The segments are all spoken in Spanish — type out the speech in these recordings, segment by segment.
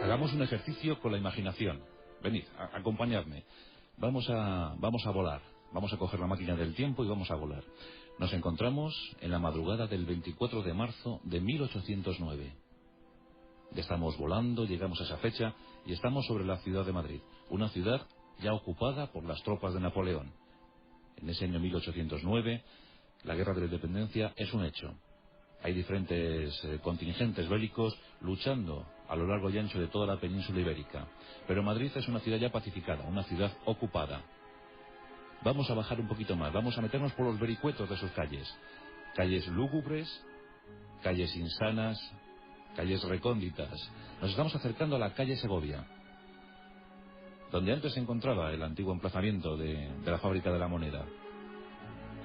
Hagamos un ejercicio con la imaginación. Venid, acompañadme. Vamos a volar. Vamos a coger la máquina del tiempo y vamos a volar. Nos encontramos en la madrugada del 24 de marzo de 1809. Ya estamos volando, llegamos a esa fecha y estamos sobre la ciudad de Madrid. Una ciudad ya ocupada por las tropas de Napoleón. En ese año 1809, la guerra de la independencia es un hecho. Hay diferentes contingentes bélicos luchando a lo largo y ancho de toda la península ibérica. Pero Madrid es una ciudad ya pacificada, una ciudad ocupada. Vamos a bajar un poquito más, vamos a meternos por los vericuetos de sus calles. Calles lúgubres, calles insanas, calles recónditas. Nos estamos acercando a la calle Segovia, donde antes se encontraba el antiguo emplazamiento de la fábrica de la moneda.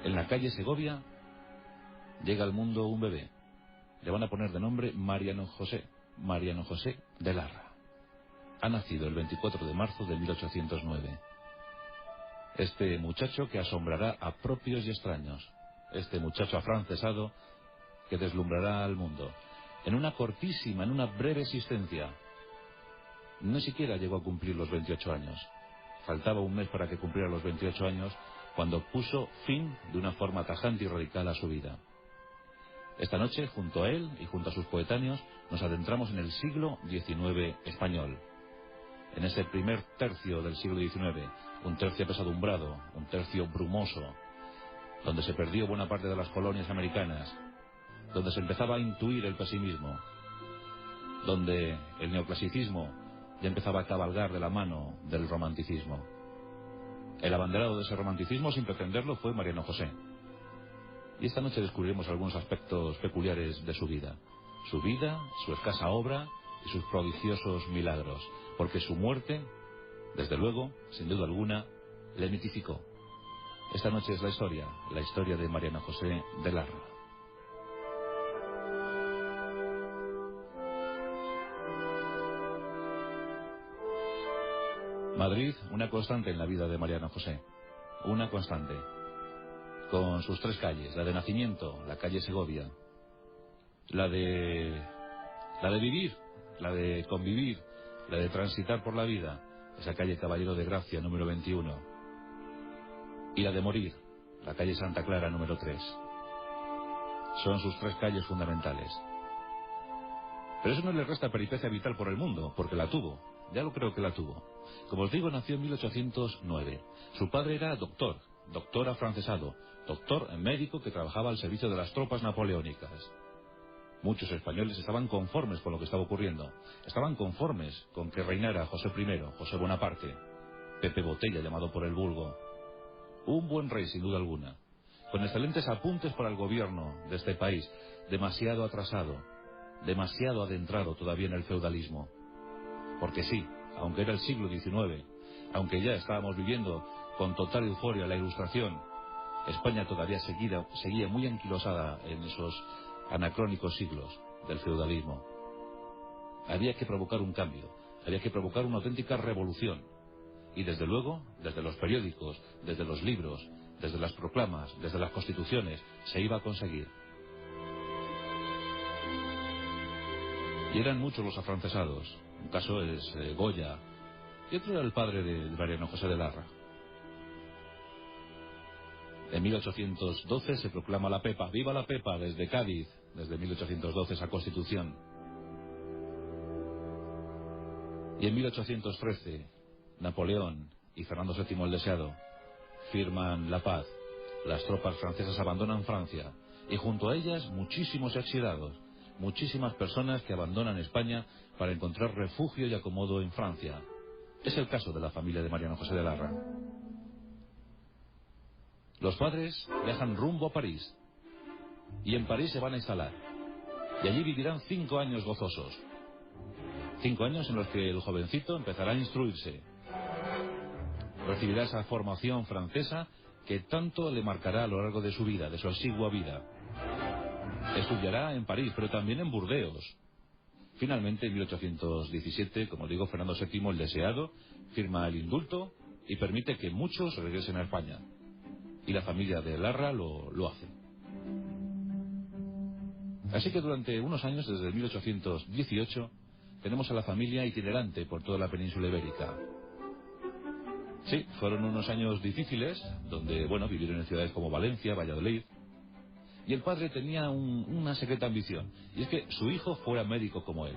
En la calle Segovia llega al mundo un bebé. Le van a poner de nombre Mariano José de Larra. Ha nacido el 24 de marzo de 1809. Este muchacho que asombrará a propios y extraños. Este muchacho afrancesado que deslumbrará al mundo. En una breve existencia. Ni siquiera llegó a cumplir los 28 años. Faltaba un mes para que cumpliera los 28 años cuando puso fin de una forma tajante y radical a su vida. Esta noche, junto a él y junto a sus coetáneos, nos adentramos en el siglo XIX español. En ese primer tercio del siglo XIX, un tercio apesadumbrado, un tercio brumoso, donde se perdió buena parte de las colonias americanas, donde se empezaba a intuir el pesimismo, donde el neoclasicismo ya empezaba a cabalgar de la mano del romanticismo. El abanderado de ese romanticismo, sin pretenderlo, fue Mariano José. Y esta noche descubriremos algunos aspectos peculiares de su vida, su escasa obra y sus prodigiosos milagros, porque su muerte, desde luego, sin duda alguna, le mitificó. Esta noche es la historia de Mariano José de Larra. Madrid, una constante en la vida de Mariano José, una constante. Con sus tres calles, la de nacimiento, la calle Segovia, la de vivir, la de convivir, la de transitar por la vida, esa calle Caballero de Gracia, número 21, y la de morir, la calle Santa Clara, número 3. Son sus tres calles fundamentales. Pero eso no le resta peripecia vital por el mundo, porque la tuvo, ya lo creo que la tuvo. Como os digo, nació en 1809. Su padre era doctor afrancesado, doctor médico que trabajaba al servicio de las tropas napoleónicas. Muchos españoles estaban conformes con lo que estaba ocurriendo. Estaban conformes con que reinara José I, José Bonaparte, Pepe Botella llamado por el vulgo. Un buen rey sin duda alguna, con excelentes apuntes para el gobierno de este país, demasiado atrasado, demasiado adentrado todavía en el feudalismo. Porque sí, aunque era el siglo XIX, aunque ya estábamos viviendo con total euforia la Ilustración, España todavía seguía muy anquilosada en esos anacrónicos siglos del feudalismo. Había que provocar un cambio, había que provocar una auténtica revolución. Y desde luego, desde los periódicos, desde los libros, desde las proclamas, desde las constituciones, se iba a conseguir. Y eran muchos los afrancesados. Un caso es Goya, y otro era el padre de Mariano José de Larra. En 1812 se proclama la Pepa, ¡viva la Pepa!, desde Cádiz, desde 1812 esa constitución. Y en 1813, Napoleón y Fernando VII el Deseado firman la paz. Las tropas francesas abandonan Francia, y junto a ellas muchísimos exiliados, muchísimas personas que abandonan España para encontrar refugio y acomodo en Francia. Es el caso de la familia de Mariano José de Larra. Los padres viajan rumbo a París, y en París se van a instalar, y allí vivirán 5 años gozosos. 5 años en los que el jovencito empezará a instruirse. Recibirá esa formación francesa que tanto le marcará a lo largo de su vida, de su exigua vida. Estudiará en París, pero también en Burdeos. Finalmente, en 1817, como digo, Fernando VII el Deseado firma el indulto y permite que muchos regresen a España. Y la familia de Larra lo hace. Así que durante unos años, desde 1818, tenemos a la familia itinerante por toda la península ibérica. Sí, fueron unos años difíciles, donde, bueno, vivieron en ciudades como Valencia, Valladolid. Y el padre tenía una secreta ambición, y es que su hijo fuera médico como él.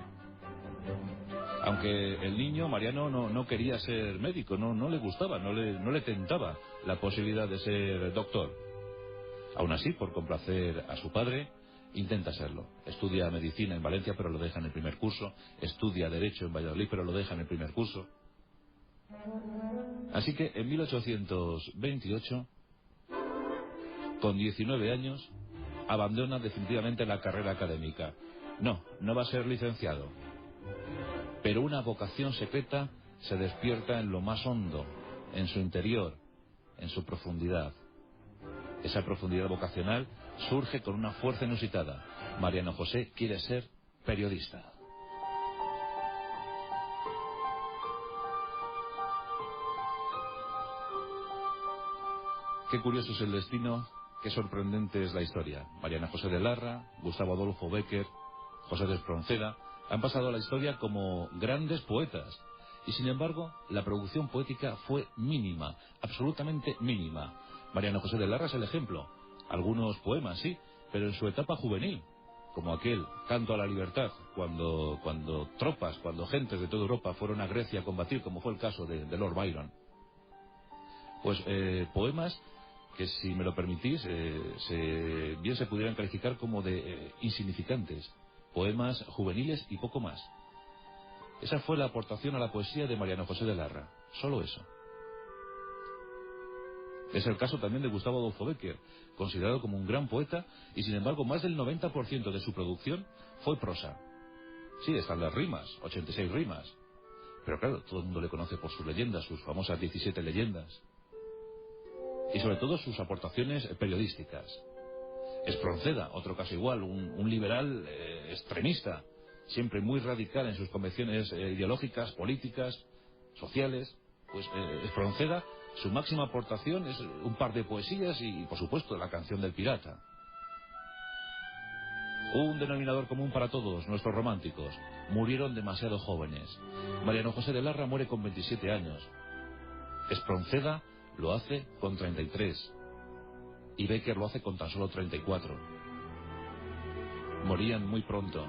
Aunque el niño, Mariano, no quería ser médico, no le gustaba, no le tentaba la posibilidad de ser doctor. Aún así, por complacer a su padre, intenta serlo. Estudia medicina en Valencia, pero lo deja en el primer curso. Estudia derecho en Valladolid, pero lo deja en el primer curso. Así que en 1828, con 19 años, abandona definitivamente la carrera académica. No va a ser licenciado. Pero una vocación secreta se despierta en lo más hondo, en su interior, en su profundidad. Esa profundidad vocacional surge con una fuerza inusitada. Mariano José quiere ser periodista. Qué curioso es el destino, qué sorprendente es la historia. Mariano José de Larra, Gustavo Adolfo Bécquer, José de Espronceda han pasado a la historia como grandes poetas. Y sin embargo, la producción poética fue mínima, absolutamente mínima. Mariano José de Larra es el ejemplo. Algunos poemas, sí, pero en su etapa juvenil, como aquel Canto a la Libertad, cuando tropas, cuando gentes de toda Europa fueron a Grecia a combatir, como fue el caso de Lord Byron. Pues poemas que, si me lo permitís, bien se pudieran calificar como de insignificantes. Poemas juveniles y poco más. Esa fue la aportación a la poesía de Mariano José de Larra. Solo eso. Es el caso también de Gustavo Adolfo Bécquer, considerado como un gran poeta, y sin embargo más del 90% de su producción fue prosa. Sí, están las rimas, 86 rimas. Pero claro, todo el mundo le conoce por sus leyendas, sus famosas 17 leyendas. Y sobre todo sus aportaciones periodísticas. Espronceda, otro caso igual, un liberal extremista, siempre muy radical en sus convicciones ideológicas, políticas, sociales. Pues Espronceda, su máxima aportación es un par de poesías y, por supuesto, la canción del pirata. Un denominador común para todos, nuestros románticos. Murieron demasiado jóvenes. Mariano José de Larra muere con 27 años. Espronceda lo hace con 33. Y Bécquer lo hace con tan solo 34. Morían muy pronto.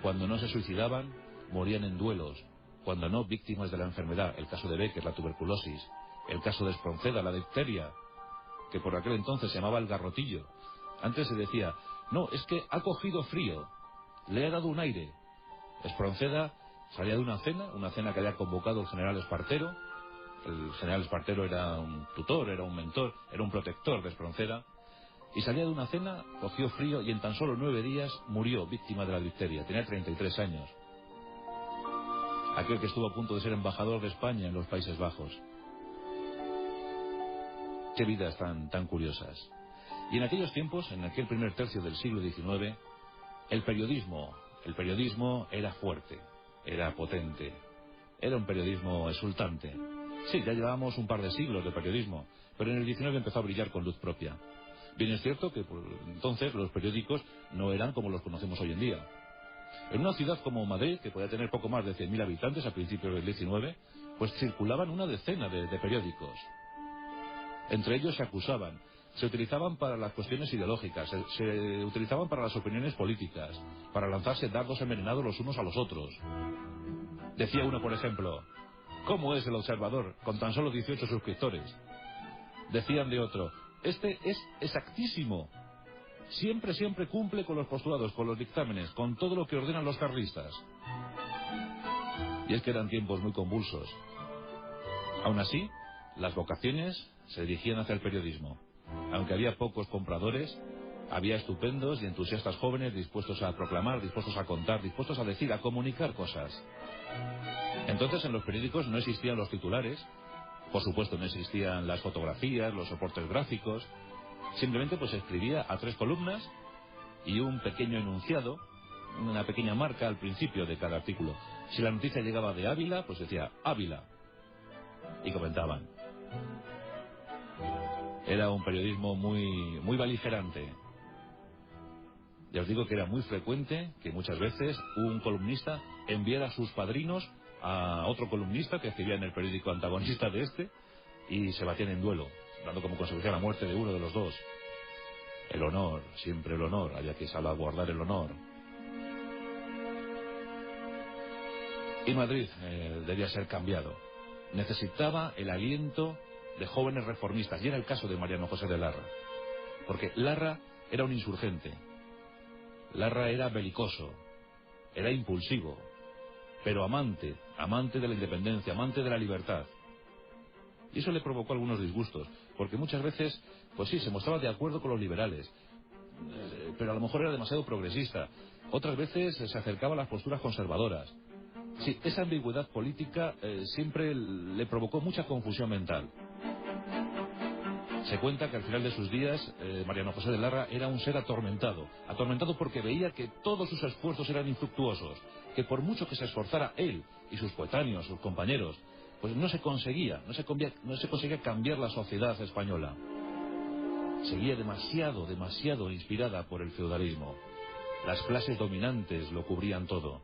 Cuando no se suicidaban, morían en duelos. Cuando no, víctimas de la enfermedad. El caso de Bécquer, la tuberculosis. El caso de Espronceda, la difteria, que por aquel entonces se llamaba el garrotillo. Antes se decía, no, es que ha cogido frío, le ha dado un aire. Espronceda salía de una cena que había convocado el general Espartero. El general Espartero era un tutor, era un mentor, era un protector de Espronceda. Y salía de una cena, cogió frío y en tan solo 9 días murió víctima de la difteria. Tenía 33 años. Aquel que estuvo a punto de ser embajador de España en los Países Bajos. Qué vidas tan curiosas. Y en aquellos tiempos, en aquel primer tercio del siglo XIX, el periodismo era fuerte, era potente, era un periodismo exultante. Sí, ya llevábamos un par de siglos de periodismo, pero en el XIX empezó a brillar con luz propia. Bien es cierto que por entonces los periódicos no eran como los conocemos hoy en día. En una ciudad como Madrid, que podía tener poco más de 100.000 habitantes a principios del XIX, pues circulaban una decena de periódicos. Entre ellos se acusaban, se utilizaban para las cuestiones ideológicas, se utilizaban para las opiniones políticas, para lanzarse dardos envenenados los unos a los otros. Decía uno, por ejemplo, ¿cómo es El Observador con tan solo 18 suscriptores? Decían de otro, este es exactísimo. Siempre cumple con los postulados, con los dictámenes, con todo lo que ordenan los carlistas. Y es que eran tiempos muy convulsos. Aún así, las vocaciones se dirigían hacia el periodismo. Aunque había pocos compradores, había estupendos y entusiastas jóvenes dispuestos a proclamar, dispuestos a contar, dispuestos a decir, a comunicar cosas. Entonces en los periódicos no existían los titulares, por supuesto no existían las fotografías, los soportes gráficos. Simplemente pues se escribía a 3 columnas y un pequeño enunciado, una pequeña marca al principio de cada artículo. Si la noticia llegaba de Ávila, pues decía Ávila. Y comentaban. Era un periodismo muy beligerante. Ya os digo que era muy frecuente que muchas veces un columnista enviara a sus padrinos a otro columnista que escribía en el periódico antagonista de este y se batían en duelo, dando como consecuencia la muerte de uno de los dos. El honor, siempre el honor, había que salvaguardar el honor. Y Madrid debía ser cambiado. Necesitaba el aliento de jóvenes reformistas, y era el caso de Mariano José de Larra. Porque Larra era un insurgente, Larra era belicoso, era impulsivo, pero amante de la independencia, amante de la libertad. Y eso le provocó algunos disgustos, porque muchas veces, pues sí, se mostraba de acuerdo con los liberales, pero a lo mejor era demasiado progresista. Otras veces se acercaba a las posturas conservadoras. Sí, esa ambigüedad política siempre le provocó mucha confusión mental. Se cuenta que al final de sus días, Mariano José de Larra era un ser atormentado porque veía que todos sus esfuerzos eran infructuosos, que por mucho que se esforzara él y sus coetáneos, sus compañeros, pues no se conseguía cambiar la sociedad española. Seguía demasiado inspirada por el feudalismo. Las clases dominantes lo cubrían todo.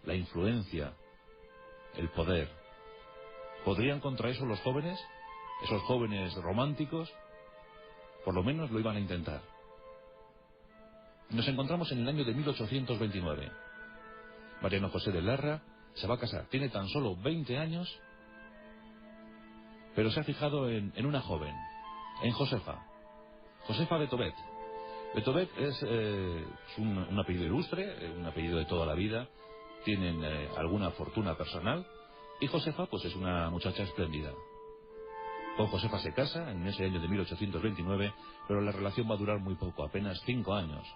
La influencia, el poder. ¿Podrían contra eso los jóvenes? Esos jóvenes románticos, por lo menos lo iban a intentar. Nos encontramos en el año de 1829. Mariano José de Larra se va a casar. Tiene tan solo 20 años, pero se ha fijado en una joven, en Josefa Beethoven. Beethoven es un apellido ilustre, un apellido de toda la vida. Tienen alguna fortuna personal. Y Josefa, pues es una muchacha espléndida. Con Josefa se casa en ese año de 1829, pero la relación va a durar muy poco, apenas 5 años.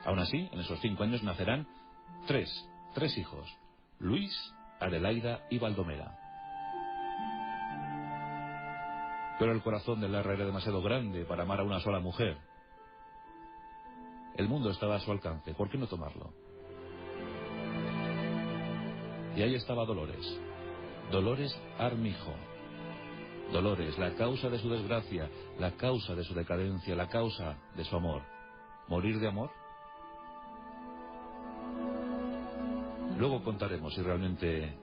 Aún así, en esos 5 años nacerán tres hijos: Luis, Adelaida y Baldomera. Pero el corazón de Larra era demasiado grande para amar a una sola mujer. El mundo estaba a su alcance, ¿por qué no tomarlo? Y ahí estaba Dolores Armijo. Dolores, la causa de su desgracia, la causa de su decadencia, la causa de su amor. ¿Morir de amor? Luego contaremos si realmente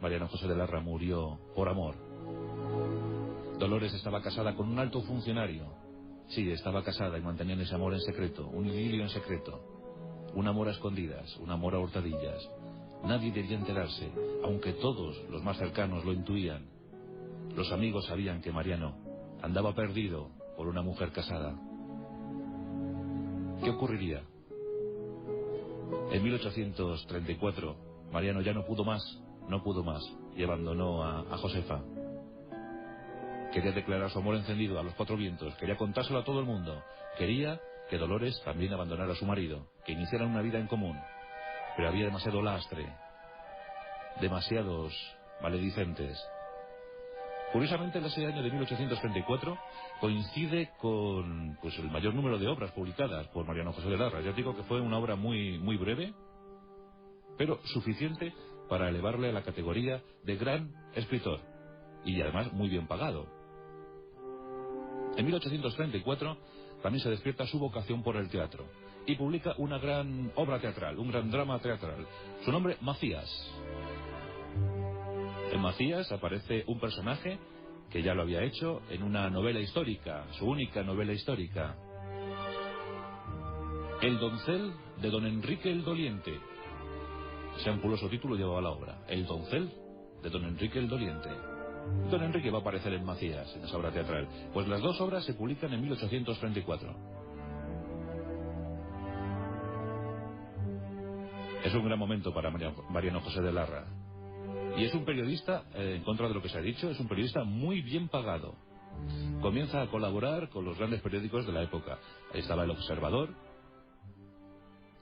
Mariano José de Larra murió por amor. Dolores estaba casada con un alto funcionario. Sí, estaba casada y mantenían ese amor en secreto, un idilio en secreto. Un amor a escondidas, un amor a hurtadillas. Nadie debía enterarse, aunque todos los más cercanos lo intuían. Los amigos sabían que Mariano andaba perdido por una mujer casada. ¿Qué ocurriría? En 1834, Mariano ya no pudo más, y abandonó a Josefa. Quería declarar su amor encendido a los 4 vientos, quería contárselo a todo el mundo. Quería que Dolores también abandonara a su marido, que iniciaran una vida en común. Pero había demasiado lastre, demasiados maledicentes. Curiosamente, en ese año de 1834 coincide con el mayor número de obras publicadas por Mariano José de Larra. Ya digo que fue una obra muy breve, pero suficiente para elevarle a la categoría de gran escritor, y además muy bien pagado. En 1834 también se despierta su vocación por el teatro y publica una gran obra teatral, un gran drama teatral. Su nombre, Macías. En Macías aparece un personaje que ya lo había hecho en una novela histórica, su única novela histórica. El doncel de don Enrique el Doliente. Ese ampuloso título llevaba la obra. El doncel de don Enrique el Doliente. Don Enrique va a aparecer en Macías, en esa obra teatral. Pues las dos obras se publican en 1834. Es un gran momento para Mariano José de Larra. Y es un periodista, en contra de lo que se ha dicho, es un periodista muy bien pagado. Comienza a colaborar con los grandes periódicos de la época. Ahí estaba El Observador,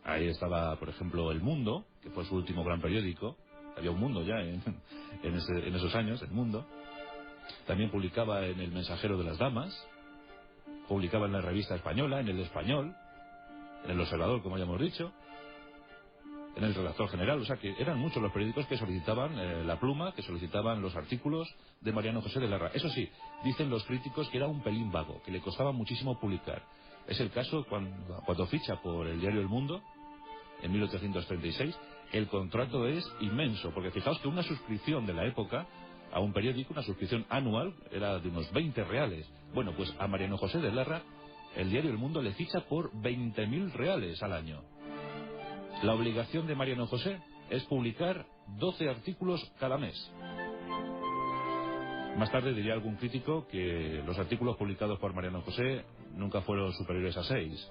ahí estaba, por ejemplo, El Mundo, que fue su último gran periódico. Había un Mundo ya en esos años, El Mundo. También publicaba en El Mensajero de las Damas, publicaba en la Revista Española, en El Español, en El Observador, como ya hemos dicho, en El Redactor General. O sea que eran muchos los periódicos que solicitaban la pluma, que solicitaban los artículos de Mariano José de Larra. Eso sí, dicen los críticos que era un pelín vago, que le costaba muchísimo publicar. Es el caso cuando ficha por el diario El Mundo, en 1836, el contrato es inmenso, porque fijaos que una suscripción de la época a un periódico, una suscripción anual, era de unos 20 reales. Bueno, pues a Mariano José de Larra, el diario El Mundo le ficha por 20.000 reales al año. La obligación de Mariano José es publicar 12 artículos cada mes. Más tarde diría algún crítico que los artículos publicados por Mariano José nunca fueron superiores a 6.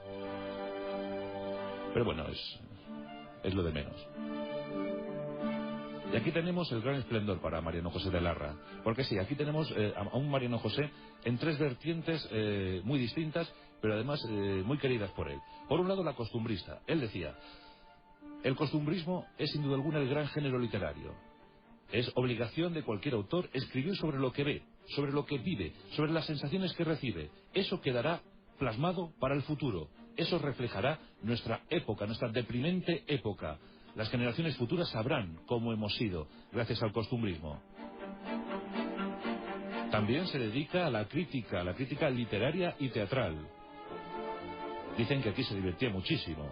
Pero bueno, es lo de menos. Y aquí tenemos el gran esplendor para Mariano José de Larra. Porque sí, aquí tenemos a un Mariano José en tres vertientes muy distintas, pero además muy queridas por él. Por un lado, la costumbrista. Él decía: el costumbrismo es sin duda alguna el gran género literario. Es obligación de cualquier autor escribir sobre lo que ve, sobre lo que vive, sobre las sensaciones que recibe. Eso quedará plasmado para el futuro. Eso reflejará nuestra época, nuestra deprimente época. Las generaciones futuras sabrán cómo hemos sido, gracias al costumbrismo. También se dedica a la crítica literaria y teatral. Dicen que aquí se divertía muchísimo.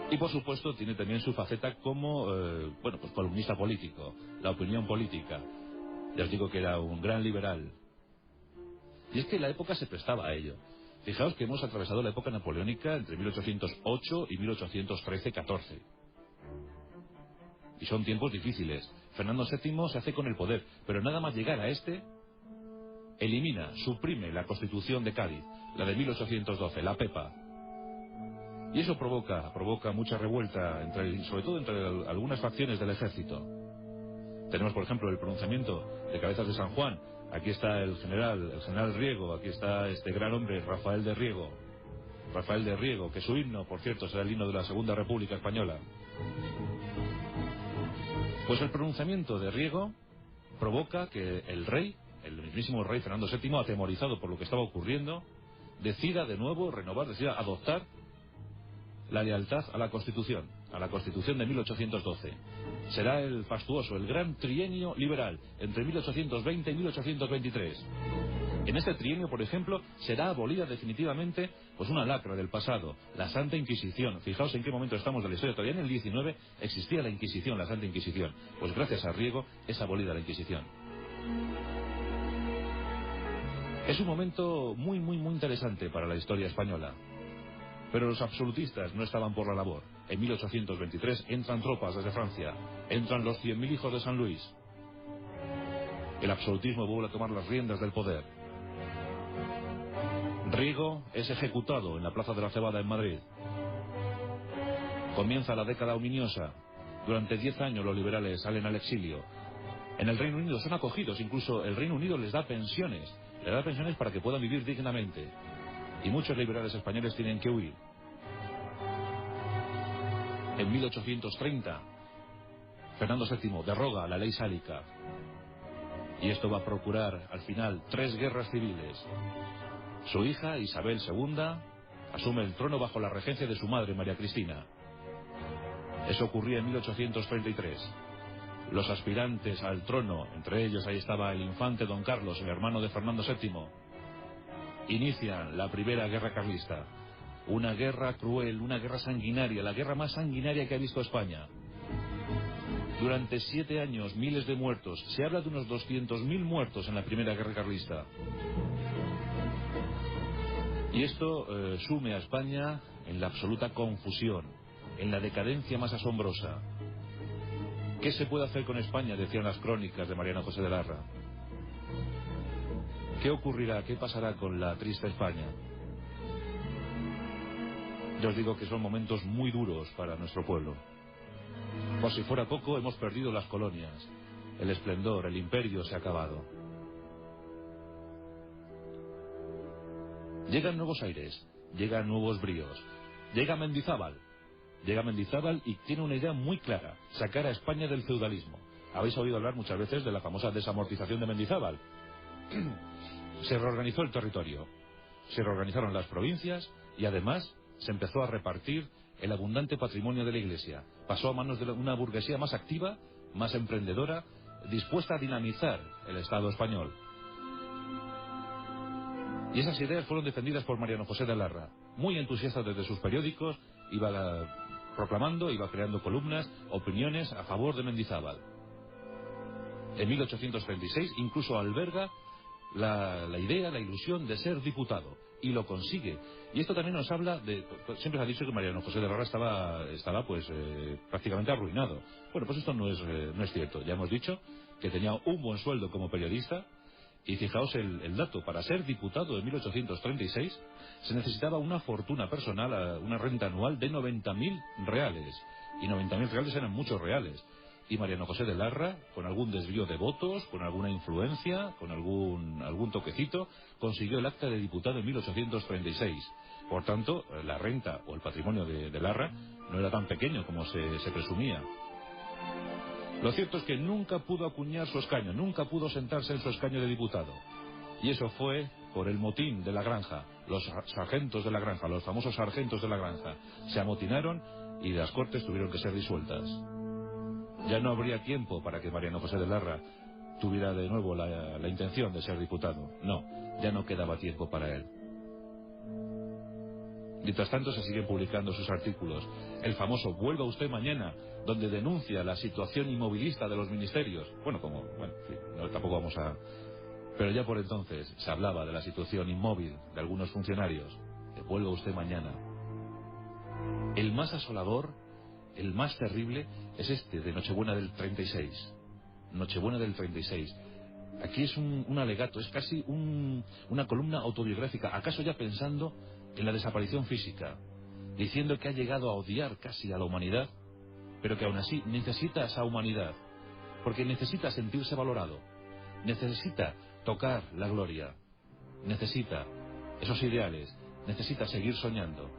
Y por supuesto tiene también su faceta como, pues columnista político, la opinión política. Ya os digo que era un gran liberal. Y es que la época se prestaba a ello. Fijaos que hemos atravesado la época napoleónica entre 1808 y 1813-14. Y son tiempos difíciles. Fernando VII se hace con el poder, pero nada más llegar a suprime la Constitución de Cádiz, la de 1812, la Pepa. Y eso provoca mucha revuelta, sobre todo entre algunas facciones del ejército. Tenemos, por ejemplo, el pronunciamiento de Cabezas de San Juan. Aquí está el general Riego, aquí está este gran hombre, Rafael de Riego, que su himno, por cierto, será el himno de la Segunda República Española. Pues el pronunciamiento de Riego provoca que el mismísimo rey Fernando VII, atemorizado por lo que estaba ocurriendo, decida de nuevo decida adoptar la lealtad a la Constitución de 1812. Será el fastuoso, el gran trienio liberal, entre 1820 y 1823. En este trienio, por ejemplo, será abolida definitivamente una lacra del pasado, la Santa Inquisición. Fijaos en qué momento estamos de la historia. Todavía en el 19 existía la Inquisición, la Santa Inquisición. Pues gracias a Riego es abolida la Inquisición. Es un momento muy, muy, muy interesante para la historia española. Pero los absolutistas no estaban por la labor. En 1823 entran tropas desde Francia. Entran los 100.000 hijos de San Luis. El absolutismo vuelve a tomar las riendas del poder. Riego es ejecutado en la Plaza de la Cebada en Madrid. Comienza la década ominiosa. Durante 10 años los liberales salen al exilio. En el Reino Unido son acogidos. Incluso el Reino Unido les da pensiones. Les da pensiones para que puedan vivir dignamente. Y muchos liberales españoles tienen que huir. En 1830, Fernando VII deroga la ley sálica. Y esto va a procurar, al final, 3 guerras civiles. Su hija, Isabel II, asume el trono bajo la regencia de su madre, María Cristina. Eso ocurría en 1833. Los aspirantes al trono, entre ellos ahí estaba el infante don Carlos, el hermano de Fernando VII, inician la primera guerra carlista. Una guerra cruel, una guerra sanguinaria, la guerra más sanguinaria que ha visto España. Durante 7 años, miles de muertos. Se habla de unos 200.000 muertos en la primera guerra carlista. Y esto sume a España en la absoluta confusión, en la decadencia más asombrosa. ¿Qué se puede hacer con España?, decían las crónicas de Mariano José de Larra. ¿Qué ocurrirá? ¿Qué pasará con la triste España? Yo os digo que son momentos muy duros para nuestro pueblo. Por si fuera poco, hemos perdido las colonias. El esplendor, el imperio se ha acabado. Llegan nuevos aires, llegan nuevos bríos. Llega Mendizábal y tiene una idea muy clara: sacar a España del feudalismo. Habéis oído hablar muchas veces de la famosa desamortización de Mendizábal. Se reorganizó el territorio, se reorganizaron las provincias y además se empezó a repartir el abundante patrimonio de la Iglesia. Pasó a manos de una burguesía más activa, más emprendedora, dispuesta a dinamizar el Estado español. Y esas ideas fueron defendidas por Mariano José de Larra, muy entusiasta desde sus periódicos, iba proclamando, iba creando columnas, opiniones a favor de Mendizábal. En 1836 incluso alberga la idea, la ilusión de ser diputado, y lo consigue. Y esto también nos habla de... Siempre se ha dicho que Mariano José de Larra estaba prácticamente arruinado. Bueno, pues esto no es cierto. Ya hemos dicho que tenía un buen sueldo como periodista, y fijaos el dato: para ser diputado en 1836 se necesitaba una fortuna personal, una renta anual de 90.000 reales. Y 90.000 reales eran muchos reales. Y Mariano José de Larra, con algún desvío de votos, con alguna influencia, con algún toquecito, consiguió el acta de diputado en 1836. Por tanto, la renta o el patrimonio de Larra no era tan pequeño como se presumía. Lo cierto es que nunca pudo acuñar su escaño, nunca pudo sentarse en su escaño de diputado. Y eso fue por el motín de la granja. Los sargentos de la granja, los famosos sargentos de la granja, se amotinaron y las Cortes tuvieron que ser disueltas. Ya no habría tiempo para que Mariano José de Larra tuviera de nuevo la intención de ser diputado. No, ya no quedaba tiempo para él. Mientras tanto se siguen publicando sus artículos. El famoso "Vuelva usted mañana", donde denuncia la situación inmovilista de los ministerios. Tampoco vamos a... Pero ya por entonces se hablaba de la situación inmóvil de algunos funcionarios. De "Vuelva usted mañana". El más asolador, el más terrible, es este de Nochebuena del 36. Nochebuena del 36. Aquí es un alegato, es casi una columna autobiográfica, acaso ya pensando en la desaparición física, diciendo que ha llegado a odiar casi a la humanidad, pero que aún así necesita esa humanidad, porque necesita sentirse valorado, necesita tocar la gloria, necesita esos ideales, necesita seguir soñando.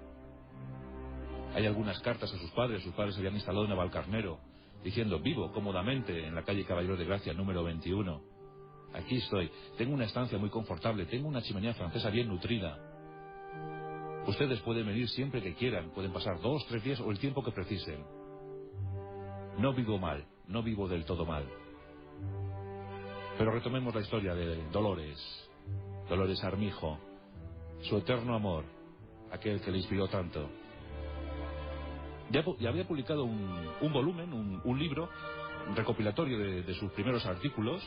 Hay algunas cartas a sus padres se habían instalado en Navalcarnero, diciendo: "Vivo cómodamente en la calle Caballero de Gracia, número 21. Aquí estoy, tengo una estancia muy confortable, tengo una chimenea francesa bien nutrida. Ustedes pueden venir siempre que quieran, pueden pasar 2, 3 días o el tiempo que precisen. No vivo mal, no vivo del todo mal". Pero retomemos la historia de Dolores Armijo, su eterno amor, aquel que le inspiró tanto. Ya había publicado un volumen, un libro recopilatorio de sus primeros artículos,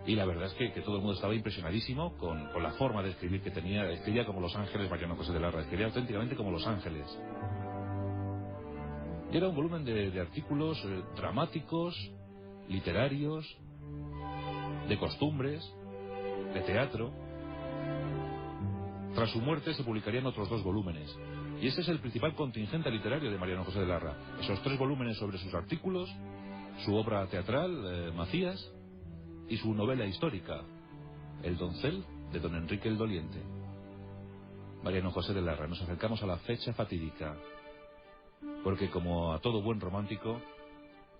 y la verdad es que todo el mundo estaba impresionadísimo con la forma de escribir que tenía. Escribía como Los Ángeles Mariano José de Larra, escribía auténticamente como Los Ángeles. Y era un volumen de artículos dramáticos, literarios, de costumbres, de teatro. Tras su muerte se publicarían otros 2 volúmenes. Y ese es el principal contingente literario de Mariano José de Larra. Esos 3 volúmenes sobre sus artículos, su obra teatral, Macías, y su novela histórica, El doncel de don Enrique el Doliente. Mariano José de Larra, nos acercamos a la fecha fatídica, porque como a todo buen romántico,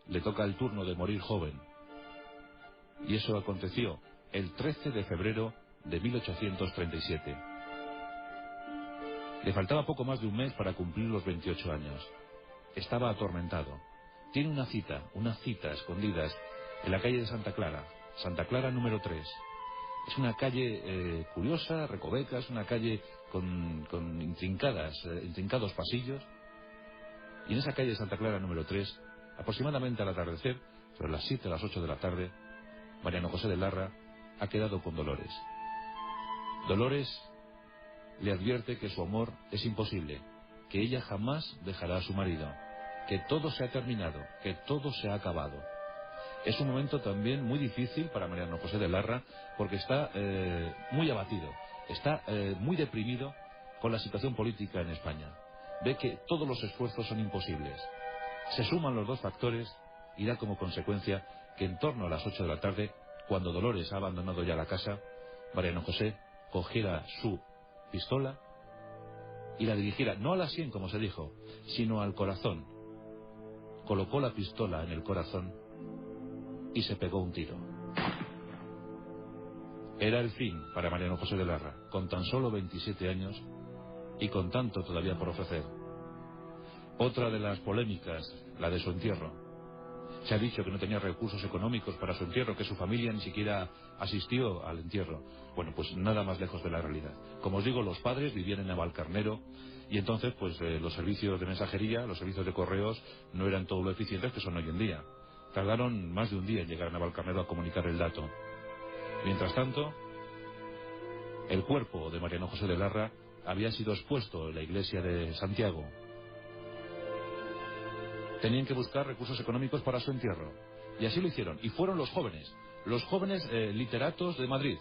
le toca el turno de morir joven. Y eso aconteció el 13 de febrero de 1837. Le faltaba poco más de un mes para cumplir los 28 años. Estaba atormentado. Tiene una cita a escondidas, en la calle de Santa Clara número 3. Es una calle curiosa, recoveca, es una calle con intrincados pasillos. Y en esa calle de Santa Clara número 3, aproximadamente al atardecer, sobre las 7 a las 8 de la tarde, Mariano José de Larra ha quedado con Dolores. Dolores le advierte que su amor es imposible, que ella jamás dejará a su marido, que todo se ha terminado, que todo se ha acabado. Es un momento también muy difícil para Mariano José de Larra, porque está muy abatido, está muy deprimido con la situación política en España. Ve que todos los esfuerzos son imposibles. Se suman los 2 factores y da como consecuencia que en torno a las 8 de la tarde, cuando Dolores ha abandonado ya la casa, Mariano José cogiera su pistola y la dirigiera no a la sien, como se dijo, sino al corazón. Colocó la pistola en el corazón y se pegó un tiro. Era el fin para Mariano José de Larra, con tan solo 27 años y con tanto todavía por ofrecer. Otra de las polémicas, la de su entierro. Se ha dicho que no tenía recursos económicos para su entierro, que su familia ni siquiera asistió al entierro. Bueno, pues nada más lejos de la realidad. Como os digo, los padres vivían en Navalcarnero y entonces pues los servicios de mensajería, los servicios de correos no eran todo lo eficientes que son hoy en día. Tardaron más de un día en llegar a Navalcarnero a comunicar el dato. Mientras tanto, el cuerpo de Mariano José de Larra había sido expuesto en la iglesia de Santiago. Tenían que buscar recursos económicos para su entierro. Y así lo hicieron. Y fueron los jóvenes literatos de Madrid,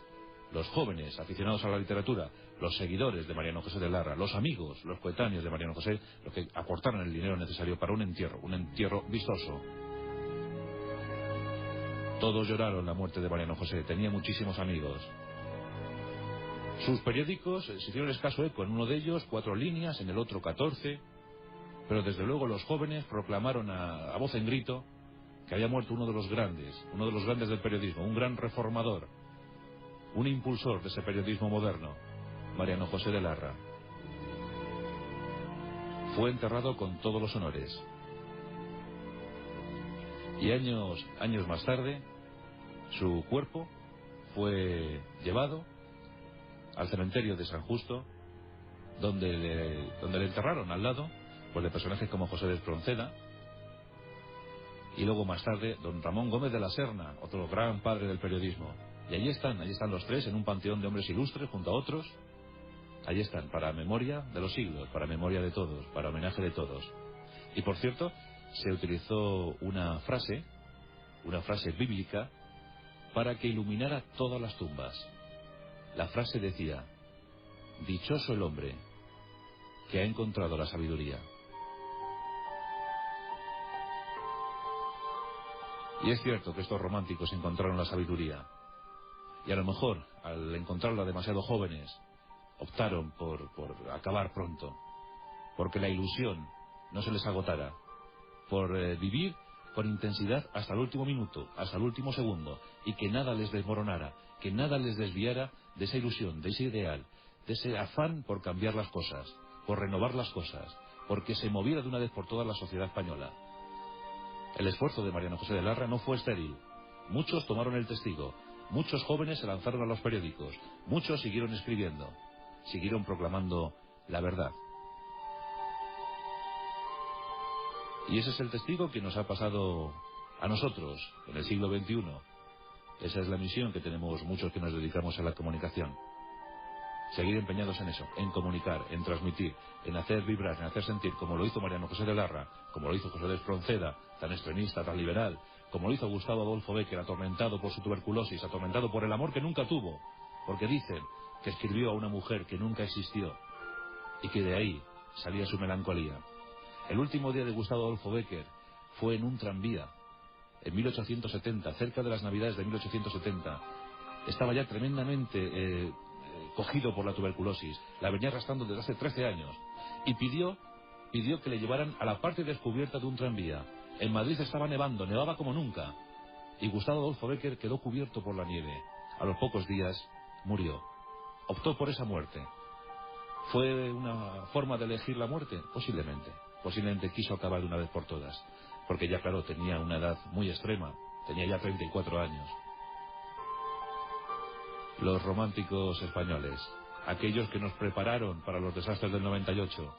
los jóvenes aficionados a la literatura, los seguidores de Mariano José de Larra, los amigos, los coetáneos de Mariano José, los que aportaron el dinero necesario para un entierro vistoso. Todos lloraron la muerte de Mariano José, tenía muchísimos amigos. Sus periódicos se hicieron escaso eco, en uno de ellos 4 líneas, en el otro 14... Pero desde luego los jóvenes proclamaron a voz en grito que había muerto uno de los grandes del periodismo, un gran reformador, un impulsor de ese periodismo moderno, Mariano José de Larra. Fue enterrado con todos los honores. Y años más tarde, su cuerpo fue llevado al cementerio de San Justo, donde le enterraron al lado pues de personajes como José de Espronceda, y luego más tarde don Ramón Gómez de la Serna, otro gran padre del periodismo. Y allí están los tres en un panteón de hombres ilustres junto a otros. Allí están, para memoria de los siglos, para memoria de todos, para homenaje de todos. Y por cierto, se utilizó una frase bíblica para que iluminara todas las tumbas. La frase decía: dichoso el hombre que ha encontrado la sabiduría. Y es cierto que estos románticos encontraron la sabiduría. Y a lo mejor, al encontrarla demasiado jóvenes, optaron por acabar pronto. Porque la ilusión no se les agotara. Por vivir con intensidad hasta el último minuto, hasta el último segundo. Y que nada les desmoronara, que nada les desviara de esa ilusión, de ese ideal, de ese afán por cambiar las cosas, por renovar las cosas, porque se moviera de una vez por todas la sociedad española. El esfuerzo de Mariano José de Larra no fue estéril. Muchos tomaron el testigo, muchos jóvenes se lanzaron a los periódicos, muchos siguieron escribiendo, siguieron proclamando la verdad. Y ese es el testigo que nos ha pasado a nosotros en el siglo XXI. Esa es la misión que tenemos muchos que nos dedicamos a la comunicación. Seguir empeñados en eso, en comunicar, en transmitir, en hacer vibrar, en hacer sentir, como lo hizo Mariano José de Larra, como lo hizo José de Espronceda, tan extremista, tan liberal, como lo hizo Gustavo Adolfo Bécquer, atormentado por su tuberculosis, atormentado por el amor que nunca tuvo, porque dicen que escribió a una mujer que nunca existió, y que de ahí salía su melancolía. El último día de Gustavo Adolfo Bécquer fue en un tranvía, en 1870, cerca de las Navidades de 1870. Estaba ya tremendamente cogido por la tuberculosis, la venía arrastrando desde hace 13 años, y pidió que le llevaran a la parte descubierta de un tranvía. En Madrid estaba nevando, nevaba como nunca, y Gustavo Adolfo Bécquer quedó cubierto por la nieve. A los pocos días murió. Optó por esa muerte. ¿Fue una forma de elegir la muerte? Posiblemente quiso acabar de una vez por todas, porque ya claro, tenía una edad muy extrema, tenía ya 34 años. Los románticos españoles, aquellos que nos prepararon para los desastres del 98,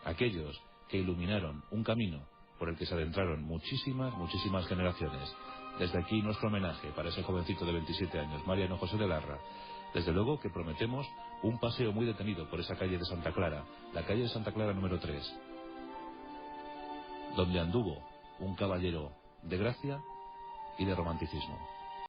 aquellos que iluminaron un camino por el que se adentraron muchísimas generaciones. Desde aquí nuestro homenaje para ese jovencito de 27 años, Mariano José de Larra. Desde luego que prometemos un paseo muy detenido por esa calle de Santa Clara, la calle de Santa Clara número 3, donde anduvo un caballero de gracia y de romanticismo.